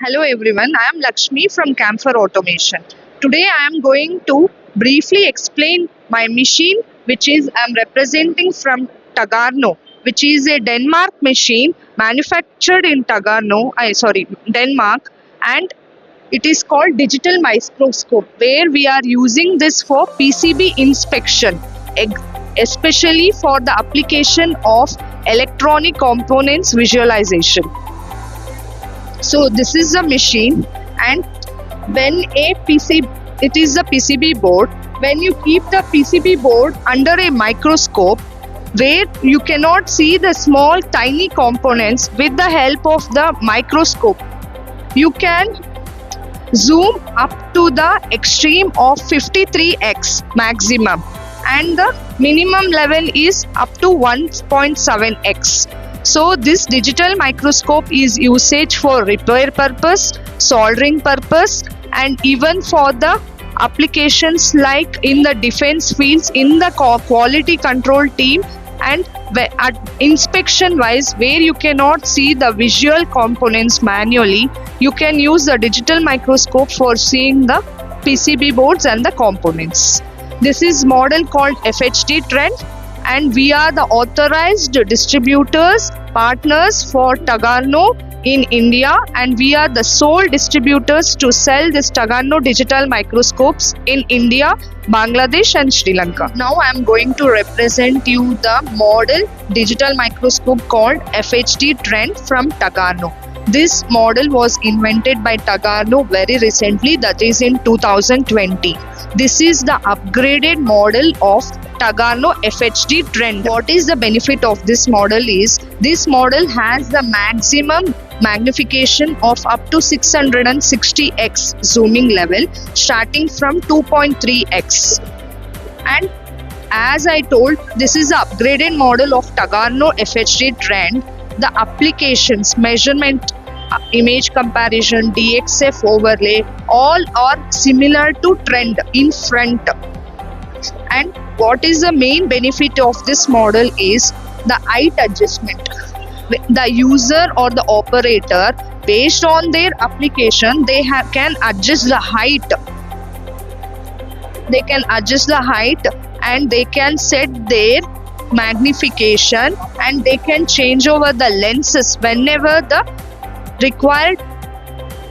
Hello everyone, I am Lakshmi from Kampfer Automation. Today I am going to briefly explain my machine which is I am representing from Tagarno, which is a Denmark machine manufactured in Denmark, and it is called digital microscope, where we are using this for PCB inspection, especially for the application of electronic components visualization. So this is a machine, and when it is a PCB board. When you keep the PCB board under a microscope, where you cannot see the small tiny components, with the help of the microscope, you can zoom up to the extreme of 53x maximum, and the minimum level is up to 1.7x. So this digital microscope is usage for repair purpose, soldering purpose, and even for the applications like in the defense fields, in the quality control team, and at inspection wise, where you cannot see the visual components manually, you can use the digital microscope for seeing the PCB boards and the components. This is model called FHD Trend, and we are the authorized distributors partners for Tagarno in India, and we are the sole distributors to sell this Tagarno digital microscopes in India, Bangladesh and Sri Lanka. Now I am going to represent you the model digital microscope called FHD Trend from Tagarno. This model was invented by Tagarno very recently, that is in 2020. This is the upgraded model of Tagarno FHD Trend. What is the benefit of this model is, this model has the maximum magnification of up to 660x zooming level, starting from 2.3x. And as I told, this is the upgraded model of Tagarno FHD Trend. The applications, measurement, image comparison, DXF overlay, all are similar to Trend in front. And what is the main benefit of this model is the height adjustment. The user or the operator, based on their application, they can adjust the height. They can adjust the height, and they can set their magnification, and they can change over the lenses whenever the required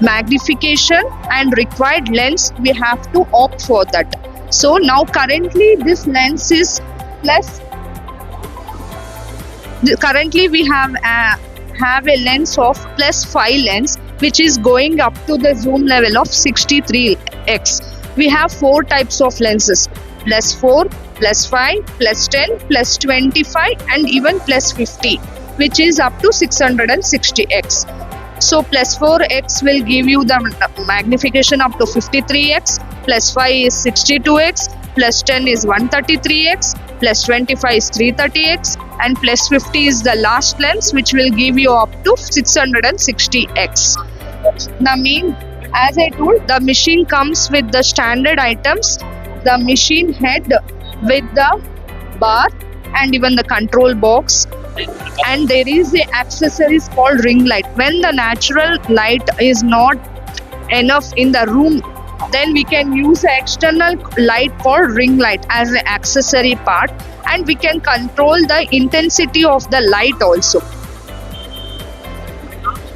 magnification and required lens, we have to opt for that. So now currently this lens is plus. Currently we have a lens of +5 lens, which is going up to the zoom level of 63x. We have 4 types of lenses: +4, +5, +10, +25, and even +50, which is up to 660x. So +4x will give you the magnification up to 53x, +5 is 62x, +10 is 133x, +25 is 330x, and +50 is the last lens, which will give you up to 660x. As I told, the machine comes with the standard items, the machine head with the bar and even the control box, and there is a accessories called ring light. When the natural light is not enough in the room, then we can use an external light called ring light as an accessory part, and we can control the intensity of the light also.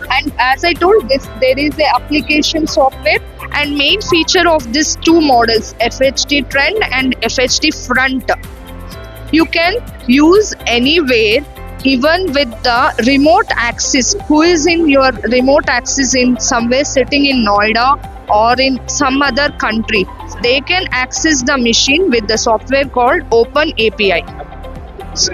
And as I told, there is a application software, and main feature of these two models, FHD Trend and FHD Front, you can use anywhere, even with the remote access. Who is in your remote access in somewhere sitting in Noida or in some other country, they can access the machine with the software called Open API.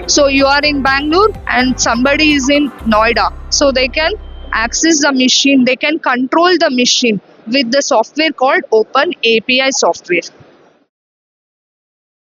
So you are in Bangalore and somebody is in Noida, so they can access the machine, they can control the machine with the software called Open API software.